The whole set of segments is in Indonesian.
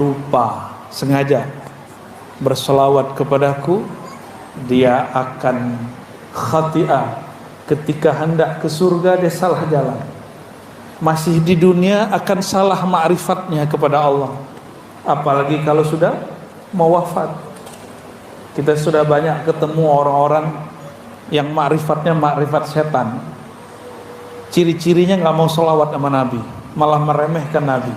lupa sengaja berselawat kepadaku, dia akan khati'ah. Ketika hendak ke surga dia salah jalan. Masih di dunia akan salah ma'rifatnya kepada Allah. Apalagi kalau sudah mau wafat. Kita sudah banyak ketemu orang-orang yang ma'rifatnya ma'rifat setan. Ciri-cirinya gak mau selawat sama Nabi, malah meremehkan Nabi.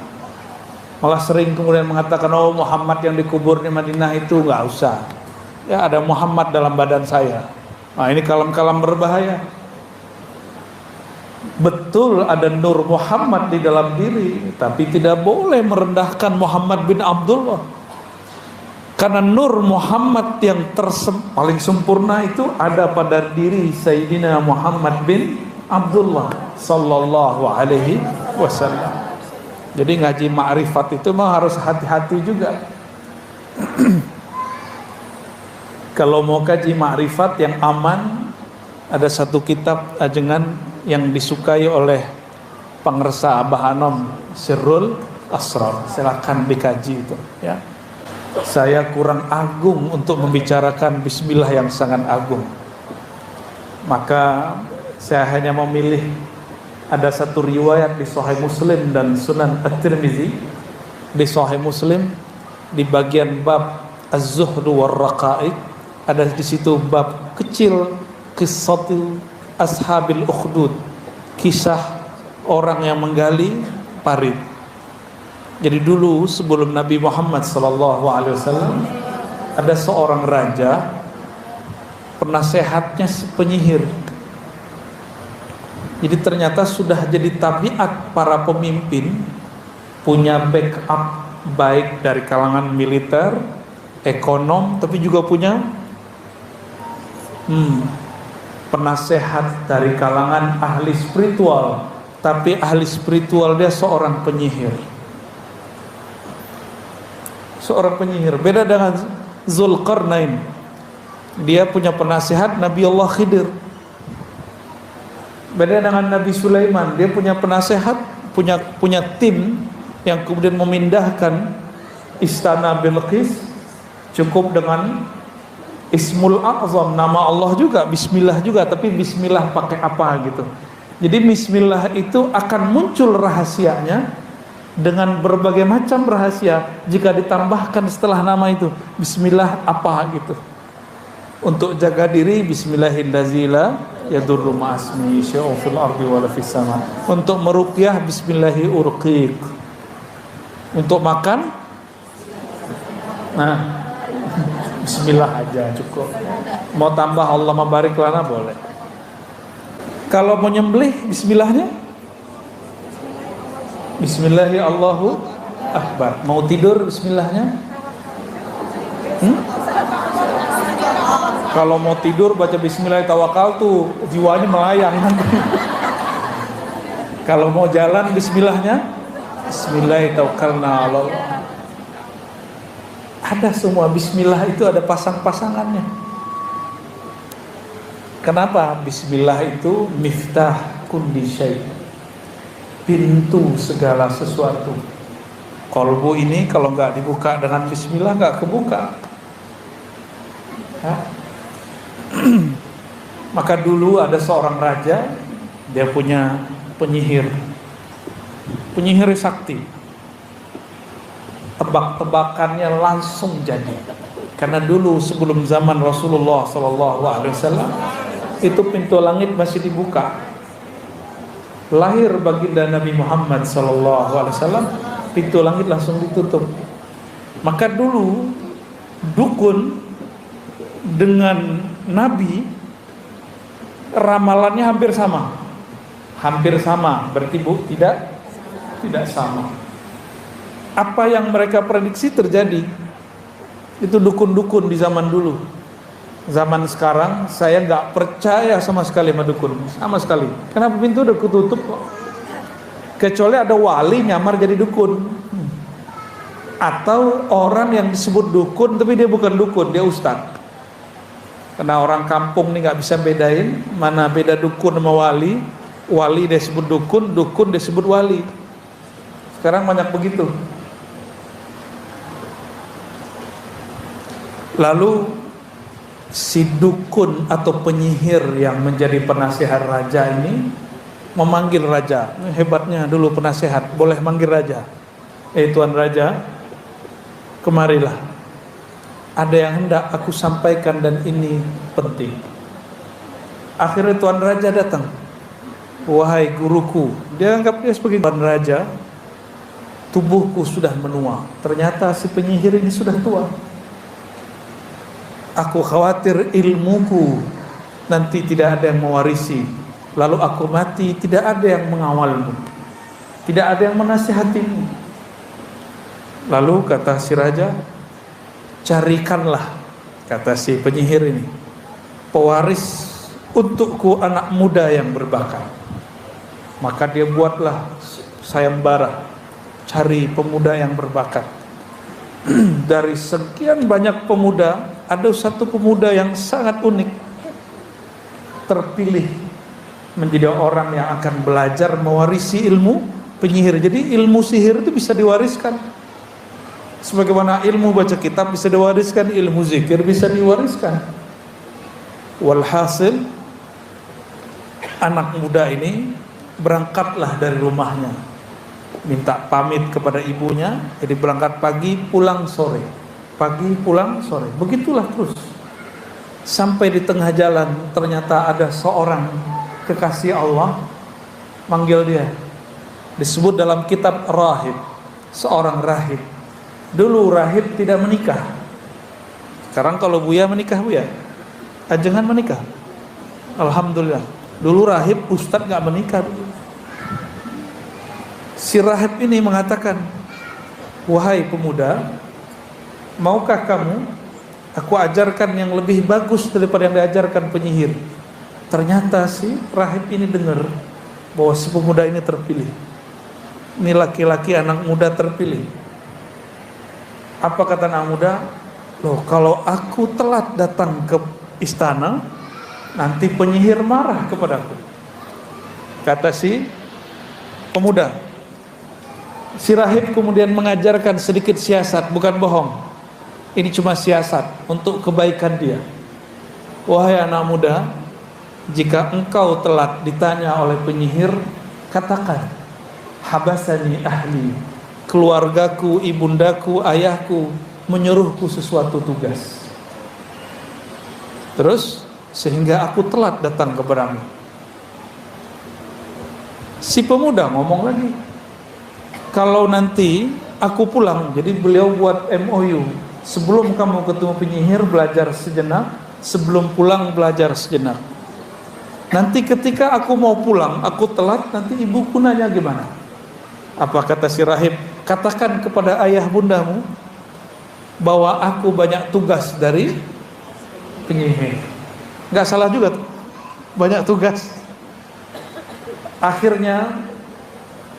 Malah sering kemudian mengatakan, oh Muhammad yang dikubur di Madinah itu gak usah. Ya ada Muhammad dalam badan saya. Nah ini kalam-kalam berbahaya. Betul ada Nur Muhammad di dalam diri, tapi tidak boleh merendahkan Muhammad bin Abdullah. Karena Nur Muhammad yang paling sempurna itu ada pada diri Sayyidina Muhammad bin Abdullah sallallahu alaihi wasallam. Jadi ngaji ma'rifat itu mah harus hati-hati juga. Kalau mau kaji ma'rifat yang aman, ada satu kitab ajengan yang disukai oleh pengersa Abah Anom, Sirrul Asrar. Silakan dikaji itu ya. Saya kurang agung untuk membicarakan bismillah yang sangat agung. Maka saya hanya memilih ada satu riwayat di Sahih Muslim dan Sunan At-Tirmizi. Di Sahih Muslim di bagian bab Az-Zuhd war Raqaiq ada di situ bab kecil qissatul ashabil ukhdud, kisah orang yang menggali parit. Jadi dulu sebelum Nabi Muhammad SAW ada seorang raja, penasehatnya penyihir. Jadi ternyata sudah jadi tabiat para pemimpin punya backup baik dari kalangan militer, ekonom, tapi juga punya penasehat dari kalangan ahli spiritual. Tapi ahli spiritual dia seorang penyihir. Seorang penyihir. Beda dengan Zulkarnain. Dia punya penasehat Nabi Allah Khidir. Beda dengan Nabi Sulaiman. Dia punya penasehat, punya tim yang kemudian memindahkan istana Bilqis cukup dengan Ismul A'zam, nama Allah juga, Bismillah juga, tapi Bismillah pakai apa gitu. Jadi Bismillah itu akan muncul rahasianya dengan berbagai macam rahasia jika ditambahkan setelah nama itu Bismillah apa gitu. Untuk jaga diri Bismillahirrahmanirrahim yadurru ma'asmi syai'un fil ardi wala fis sama. Untuk meruqyah Bismillahi urqiq. Untuk makan Bismillah aja cukup. Mau tambah Allah mabarik lana boleh. Kalau mau nyembelih Bismillahnya Bismillahi Allahu Akbar. Mau tidur Bismillahnya Kalau mau tidur baca Bismillahi tawakal tuh jiwanya melayang. Kalau mau jalan Bismillahnya Bismillahi tawakkalna ala Allah. Ada semua Bismillah itu ada pasang-pasangannya. Kenapa? Bismillah itu miftah kulli syai', pintu segala sesuatu. Kolbu ini kalau nggak dibuka dengan Bismillah nggak kebuka. Maka dulu ada seorang raja, dia punya penyihir sakti. Tebak-tebakannya langsung jadi. Karena dulu sebelum zaman Rasulullah SAW itu pintu langit masih dibuka. Lahir baginda Nabi Muhammad SAW, pintu langit langsung ditutup. Maka dulu dukun dengan Nabi ramalannya hampir sama, berarti tidak sama. Apa yang mereka prediksi terjadi. Itu dukun-dukun di zaman dulu. Zaman sekarang saya nggak percaya sama sekali sama dukun, sama sekali. Kenapa pintu udah ketutup kok? Kecuali ada wali nyamar jadi dukun, atau orang yang disebut dukun tapi dia bukan dukun, dia ustadz. Karena orang kampung nih nggak bisa bedain mana beda dukun sama wali. Wali dia sebut dukun, dukun dia sebut wali. Sekarang banyak begitu. Lalu si dukun atau penyihir yang menjadi penasihat raja ini memanggil raja. Hebatnya dulu penasihat, boleh manggil raja. Tuan raja, kemarilah. Ada yang hendak aku sampaikan dan ini penting. Akhirnya tuan raja datang. Wahai guruku, dia anggap dia sebagai tuan raja. Tubuhku sudah menua. Ternyata si penyihir ini sudah tua. Aku khawatir ilmuku nanti tidak ada yang mewarisi. Lalu aku mati, tidak ada yang mengawalmu, tidak ada yang menasihatimu. Lalu kata si raja, carikanlah, kata si penyihir ini, pewaris untukku anak muda yang berbakat. Maka dia buatlah sayembara, cari pemuda yang berbakat. Dari sekian banyak pemuda, ada satu pemuda yang sangat unik, terpilih menjadi orang yang akan belajar mewarisi ilmu penyihir. Jadi ilmu sihir itu bisa diwariskan. Sebagaimana ilmu baca kitab bisa diwariskan, ilmu zikir bisa diwariskan. Walhasil, anak muda ini berangkatlah dari rumahnya, minta pamit kepada ibunya. Jadi berangkat pagi, pulang sore, pagi, pulang sore. Begitulah terus. Sampai di tengah jalan ternyata ada seorang kekasih Allah manggil dia. Disebut dalam kitab rahib, seorang rahib. Dulu rahib tidak menikah. Sekarang kalau Buya menikah, Buya jangan menikah. Alhamdulillah. Dulu rahib, ustadz gak menikah. Si rahib ini mengatakan, wahai pemuda, maukah kamu aku ajarkan yang lebih bagus daripada yang diajarkan penyihir? Ternyata si rahib ini dengar bahwa si pemuda ini terpilih. Ini laki-laki anak muda terpilih. Apa kata anak muda? Loh, kalau aku telat datang ke istana, nanti penyihir marah kepadaku. Kata si pemuda. Si rahib kemudian mengajarkan sedikit siasat, bukan bohong. Ini cuma siasat untuk kebaikan dia. Wahai anak muda, jika engkau telat ditanya oleh penyihir, katakan, habasani ahli, keluargaku, ibundaku, ayahku menyuruhku sesuatu tugas. Terus sehingga aku telat datang kepadamu. Si pemuda ngomong lagi, kalau nanti aku pulang, jadi beliau buat MOU, sebelum kamu ketemu penyihir belajar sejenak, sebelum pulang belajar sejenak. Nanti ketika aku mau pulang, aku telat, nanti ibuku nanya gimana? Apa kata si rahib? Katakan kepada ayah bundamu bahwa aku banyak tugas dari penyihir. Nggak salah juga tuh, banyak tugas. Akhirnya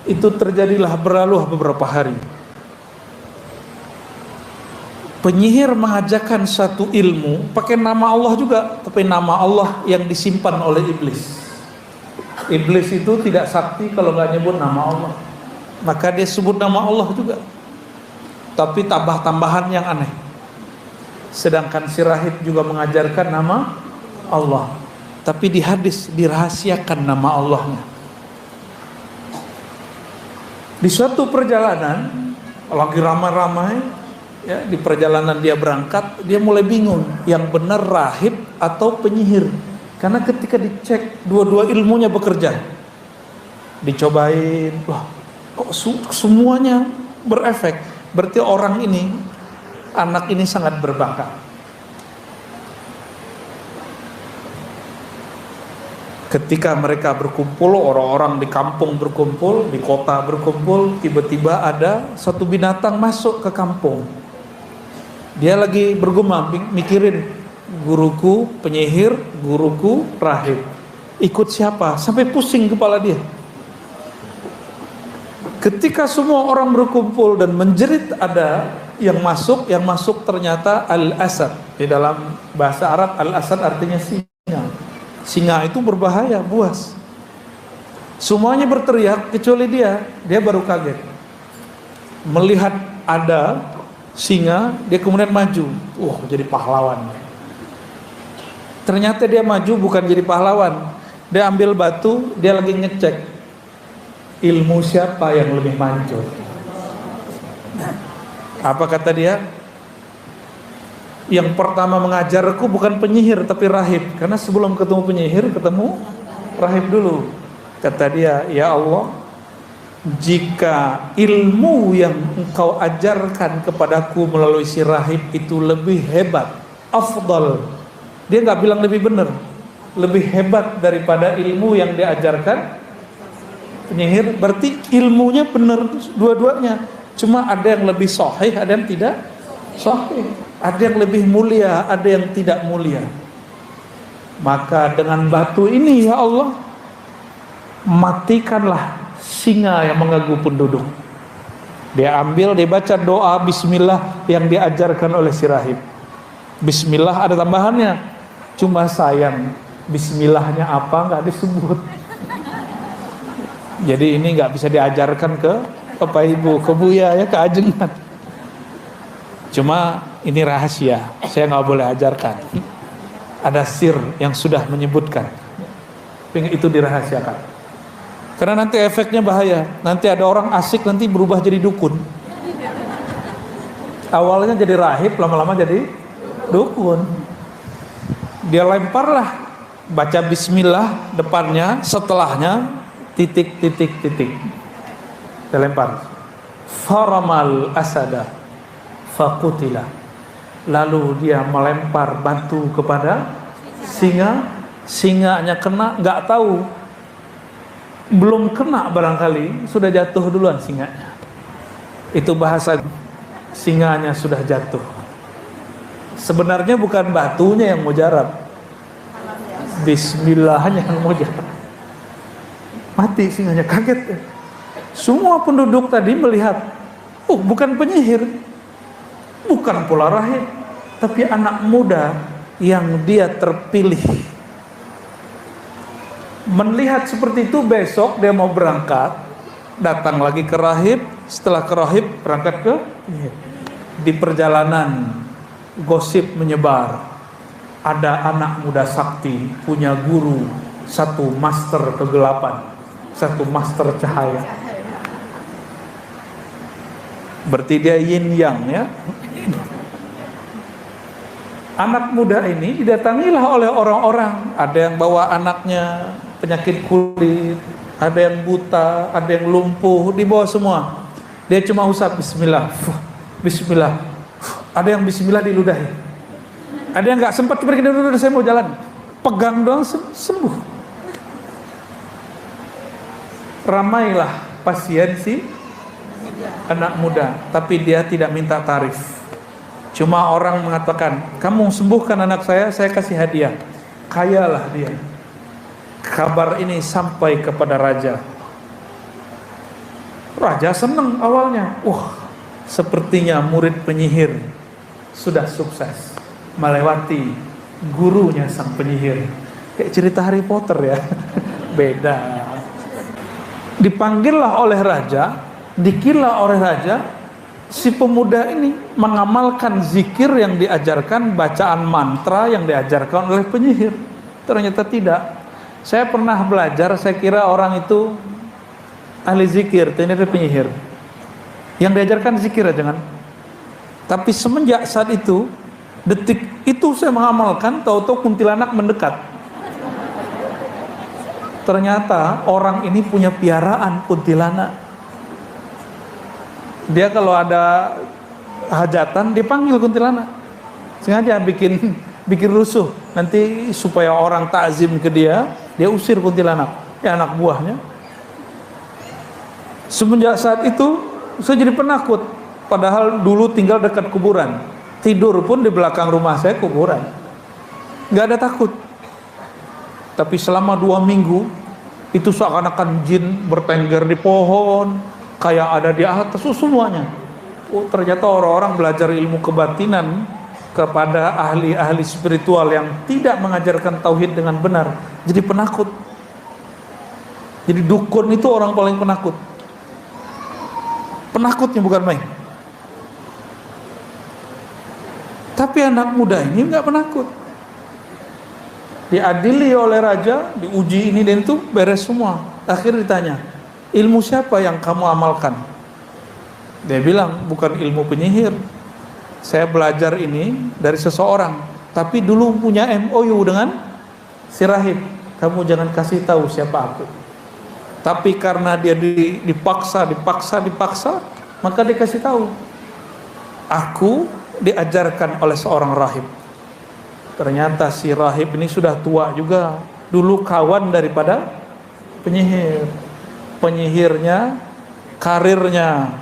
itu terjadilah, berlalu beberapa hari. Penyihir mengajarkan satu ilmu pakai nama Allah juga, tapi nama Allah yang disimpan oleh iblis. Iblis itu tidak sakti kalau nggak nyebut nama Allah, maka dia sebut nama Allah juga, tapi tambah-tambahan yang aneh. Sedangkan si rahib juga mengajarkan nama Allah, tapi di hadis dirahasiakan nama Allahnya. Di suatu perjalanan lagi ramai-ramai, ya, di perjalanan dia berangkat, dia mulai bingung yang benar rahib atau penyihir, karena ketika dicek dua-dua ilmunya bekerja. Dicobain, wah kok semuanya berefek, berarti orang ini, anak ini sangat berbakat. Ketika mereka berkumpul, orang-orang di kampung berkumpul, di kota berkumpul, tiba-tiba ada satu binatang masuk ke kampung. Dia lagi bergumam, mikirin, guruku penyihir, guruku rahib, ikut siapa? Sampai pusing kepala dia. Ketika semua orang berkumpul dan menjerit, ada yang masuk ternyata al-asad. Di dalam bahasa Arab al-asad artinya singa. Singa itu berbahaya, buas. Semuanya berteriak kecuali dia baru kaget. Melihat ada singa, dia kemudian maju. Jadi pahlawan. Ternyata dia maju bukan jadi pahlawan. Dia ambil batu, dia lagi ngecek ilmu siapa yang lebih manjur. Apa kata dia? Yang pertama mengajarku bukan penyihir tapi rahib. Karena sebelum ketemu penyihir, ketemu rahib dulu. Kata dia, ya Allah, jika ilmu yang engkau ajarkan kepadaku melalui si rahib itu lebih hebat, afdal, dia nggak bilang lebih benar, lebih hebat daripada ilmu yang diajarkan penyihir, berarti ilmunya benar dua-duanya. Cuma ada yang lebih sahih, ada yang tidak sahih, ada yang lebih mulia, ada yang tidak mulia. Maka dengan batu ini ya Allah, matikanlah singa yang mengganggu penduduk. Dia ambil, dia baca doa bismillah yang diajarkan oleh si rahib. Bismillah ada tambahannya, cuma sayang bismillahnya apa nggak disebut. Jadi ini nggak bisa diajarkan ke Bapak Ibu, ke Buya ya, ke ajengan. Cuma ini rahasia, saya nggak boleh ajarkan. Ada sir yang sudah menyebutkan, itu dirahasiakan. Karena nanti efeknya bahaya. Nanti ada orang asik nanti berubah jadi dukun. Awalnya jadi rahib, lama-lama jadi dukun. Dia lemparlah, baca bismillah depannya, setelahnya titik. Dia lempar. Faramal asada faqutila. Lalu dia melempar batu kepada singa. Singanya kena, nggak tahu, belum kena barangkali sudah jatuh duluan singanya. Itu bahasa singanya sudah jatuh. Sebenarnya bukan batunya yang mujarab, bismillahnya yang mujarab. Mati singanya, kaget. Semua penduduk tadi melihat, bukan penyihir, bukan pula rahib, tapi anak muda yang dia terpilih. Melihat seperti itu, besok dia mau berangkat, datang lagi ke rahib, setelah ke rahib berangkat ke penyihir. Di perjalanan gosip menyebar, ada anak muda sakti punya guru, satu master kegelapan, satu master cahaya. Berarti dia yin yang ya. Anak muda ini didatangilah oleh orang-orang. Ada yang bawa anaknya penyakit kulit, ada yang buta, ada yang lumpuh, dibawa semua. Dia cuma usap bismillah, bismillah. Ada yang bismillah diludahi. Ada yang nggak sempat pergi dulu, saya mau jalan. Pegang doang sembuh. Ramailah pasien si anak muda, tapi dia tidak minta tarif. Cuma orang mengatakan, kamu sembuhkan anak saya kasih hadiah. Kayalah dia. Kabar ini sampai kepada raja. Raja senang awalnya. Sepertinya murid penyihir sudah sukses melewati gurunya sang penyihir. Kayak cerita Harry Potter ya. Beda. Dipanggillah oleh raja, dikira oleh raja, si pemuda ini mengamalkan zikir yang diajarkan, bacaan mantra yang diajarkan oleh penyihir. Ternyata tidak. Saya pernah belajar, saya kira orang itu ahli zikir, ternyata penyihir. Yang diajarkan zikir aja kan. Tapi semenjak saat itu, detik itu saya mengamalkan, tahu-tahu kuntilanak mendekat. Ternyata orang ini punya piaraan kuntilanak. Dia kalau ada hajatan dipanggil kuntilanak, sengaja bikin rusuh nanti supaya orang takzim ke dia usir kuntilanak, ya anak buahnya. Semenjak saat itu saya jadi penakut, padahal dulu tinggal dekat kuburan, tidur pun di belakang rumah saya kuburan, nggak ada takut. Tapi selama 2 minggu itu seakan-akan jin bertengger di pohon, kayak ada di atas semuanya. Ternyata orang-orang belajar ilmu kebatinan kepada ahli-ahli spiritual yang tidak mengajarkan tauhid dengan benar, jadi penakut. Jadi dukun itu orang paling penakut. Penakutnya bukan main. Tapi anak muda ini nggak penakut. Diadili oleh raja, diuji ini dan itu, beres semua. Akhirnya ditanya, ilmu siapa yang kamu amalkan? Dia bilang, bukan ilmu penyihir. Saya belajar ini dari seseorang, tapi dulu punya MOU dengan si rahib. Kamu jangan kasih tahu siapa aku. Tapi karena dia dipaksa, maka dia kasih tahu. Aku diajarkan oleh seorang rahib. Ternyata si rahib ini sudah tua juga. Dulu kawan daripada penyihir. Penyihirnya, karirnya,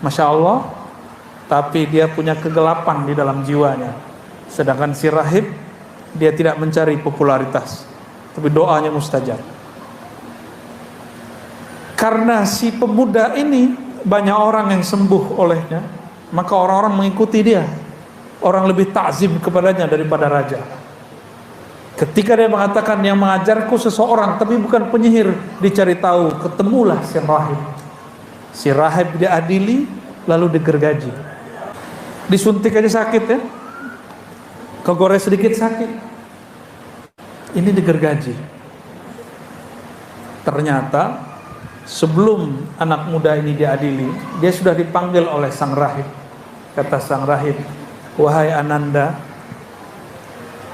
Masya Allah. Tapi dia punya kegelapan di dalam jiwanya. Sedangkan si rahib, dia tidak mencari popularitas, tapi doanya mustajab. Karena si pemuda ini banyak orang yang sembuh olehnya, maka orang-orang mengikuti dia. Orang lebih takzim kepadanya daripada raja. Ketika dia mengatakan yang mengajarku seseorang tapi bukan penyihir, dicari tahu, ketemulah si rahib. Si rahib diadili lalu digergaji. Disuntik aja sakit ya, kegores sedikit sakit. Ini digergaji. Ternyata sebelum anak muda ini diadili, dia sudah dipanggil oleh sang rahib. Kata sang rahib, wahai Ananda,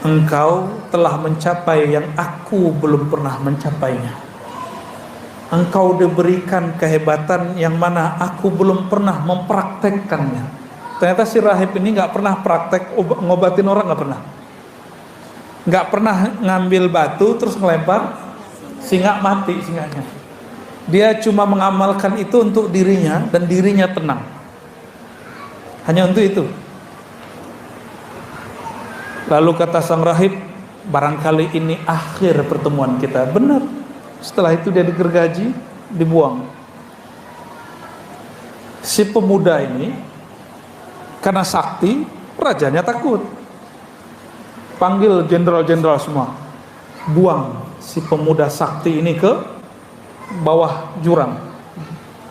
engkau telah mencapai yang aku belum pernah mencapainya. Engkau diberikan kehebatan yang mana aku belum pernah mempraktekkannya. Ternyata si rahib ini gak pernah praktek ngobatin orang, gak pernah. Gak pernah ngambil batu terus ngelempar singa, mati singanya. Dia cuma mengamalkan itu untuk dirinya dan dirinya tenang. Hanya untuk itu. Lalu kata sang rahib, barangkali ini akhir pertemuan kita. Benar. Setelah itu dia digergaji, dibuang. Si pemuda ini karena sakti, rajanya takut. Panggil jenderal-jenderal semua. Buang si pemuda sakti ini ke bawah jurang.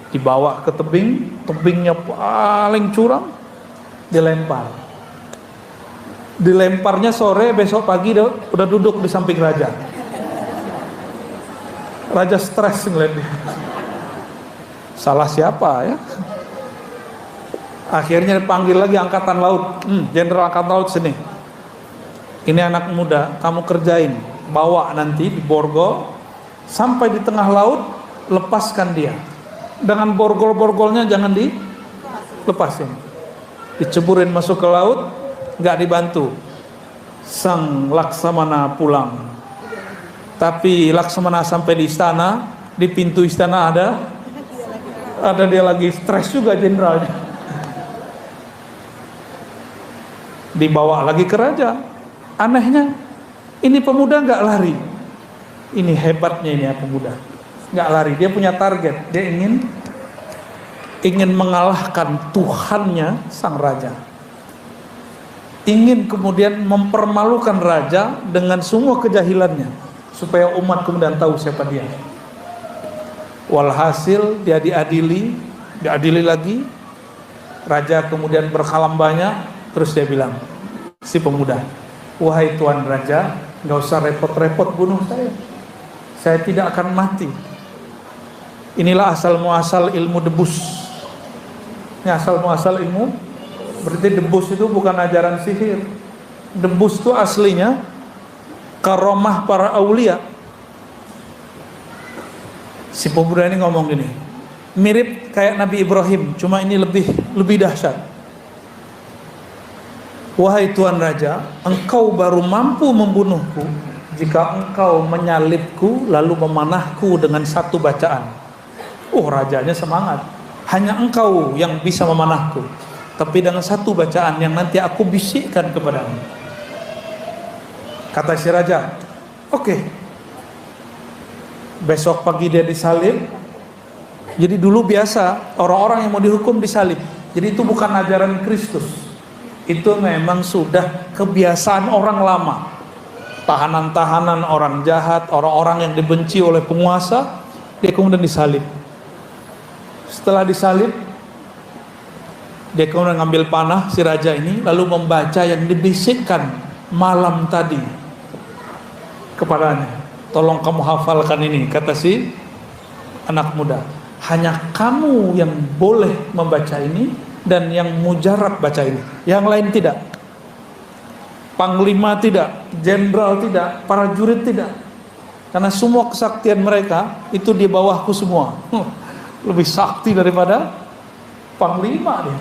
Dibawa ke tebing, tebingnya paling curam, dilempar. Dilemparnya sore, besok pagi udah duduk di samping raja. Raja stres ngeliat dia. Salah siapa ya? Akhirnya dipanggil lagi angkatan laut. Jenderal angkatan laut sini. Ini anak muda, kamu kerjain. Bawa nanti di borgol sampai di tengah laut, lepaskan dia. Dengan borgol-borgolnya jangan dilepasin. Diceburin masuk ke laut, nggak dibantu. Sang Laksamana pulang. Tapi Laksamana sampai di istana, di pintu istana ada dia lagi stres juga jenderalnya. Dibawa lagi ke raja. Anehnya, ini pemuda nggak lari. Ini hebatnya ini ya pemuda. Nggak lari, dia punya target. Dia ingin mengalahkan Tuhannya sang raja. Ingin kemudian mempermalukan raja dengan semua kejahilannya, supaya umat kemudian tahu siapa dia. Walhasil dia diadili lagi. Raja kemudian berkalam banyak. Terus dia bilang, si pemuda, wahai tuan raja, nggak usah repot-repot bunuh saya. Saya tidak akan mati. Inilah asal muasal ilmu debus. Ini asal muasal ilmu. Berarti debus itu bukan ajaran sihir. Debus itu aslinya karomah para aulia. Si pemuda ini ngomong gini, mirip kayak Nabi Ibrahim, cuma ini lebih dahsyat. Wahai tuan raja, engkau baru mampu membunuhku jika engkau menyalibku lalu memanahku dengan satu bacaan. Rajanya semangat. Hanya engkau yang bisa memanahku, tapi dengan satu bacaan yang nanti aku bisikkan kepadamu. Kata si raja, oke. Besok pagi dia disalib. Jadi dulu biasa orang-orang yang mau dihukum disalib. Jadi itu bukan ajaran Kristus. Itu memang sudah kebiasaan orang lama. Tahanan-tahanan orang jahat, orang-orang yang dibenci oleh penguasa, dia kemudian disalib. Setelah disalib, Dia kemudian ngambil panah si raja ini, lalu membaca yang dibisikkan malam tadi kepadanya. Tolong kamu hafalkan ini, kata si anak muda. Hanya kamu yang boleh membaca ini, dan yang mujarab baca ini, yang lain tidak. Panglima tidak, jenderal tidak, para jurid tidak. Karena semua kesaktian mereka itu di bawahku semua. Lebih sakti daripada panglima dia.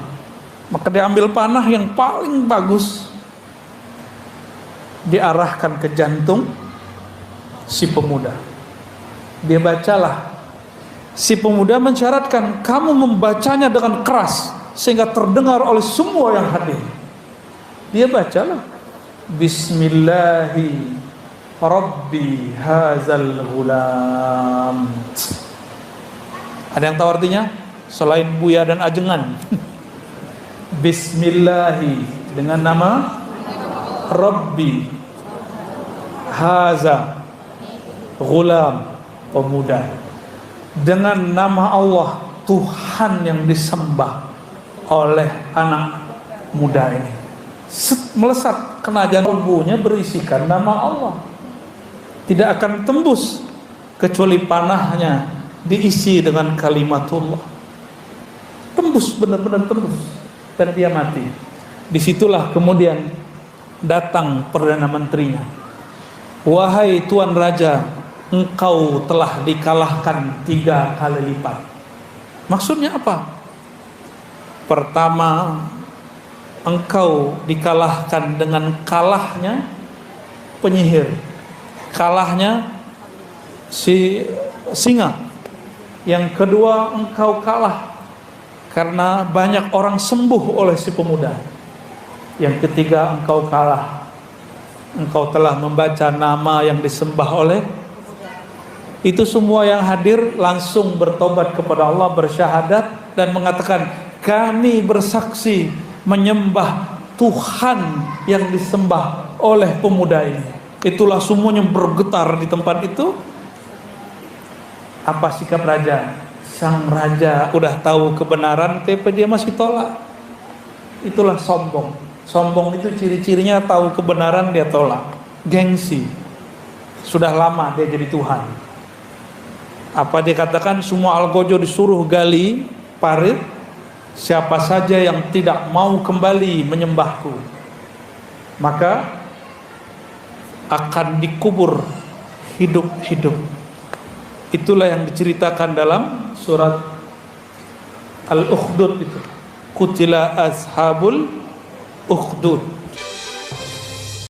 Maka dia ambil panah yang paling bagus, diarahkan ke jantung si pemuda. Dia bacalah. Si pemuda mensyaratkan kamu membacanya dengan keras sehingga terdengar oleh semua yang hadir. Dia bacalah, Bismillahi Rabbi hazal ghulam. Ada yang tahu artinya? Selain Buya dan Ajengan. Bismillahi, dengan nama Rabbi haza ghulam, pemuda, dengan nama Allah Tuhan yang disembah oleh anak muda ini. Melesat kena jantung, tubuhnya berisikan nama Allah. Tidak akan tembus kecuali panahnya diisi dengan kalimatullah. Tembus, benar-benar tembus, dan dia mati. Disitulah kemudian datang Perdana Menterinya. Wahai Tuan Raja, engkau telah dikalahkan 3 kali lipat. Maksudnya apa? Pertama, engkau dikalahkan dengan kalahnya penyihir, kalahnya si singa. Yang kedua, engkau kalah karena banyak orang sembuh oleh si pemuda. Yang ketiga, engkau kalah, engkau telah membaca nama yang disembah oleh. Itu semua yang hadir langsung bertobat kepada Allah, bersyahadat dan mengatakan, kami bersaksi menyembah Tuhan yang disembah oleh pemuda ini. Itulah semuanya bergetar di tempat itu. Apa sikap raja? Sang raja udah tahu kebenaran, tapi dia masih tolak. Itulah sombong. Sombong itu ciri-cirinya tahu kebenaran dia tolak. Gengsi. Sudah lama dia jadi Tuhan. Apa dia katakan? Semua Algojo disuruh gali parit. Siapa saja yang tidak mau kembali menyembahku, maka akan dikubur hidup-hidup. Itulah yang diceritakan dalam surat Al-Ukhdud itu. Qutila ashabul ukhdud.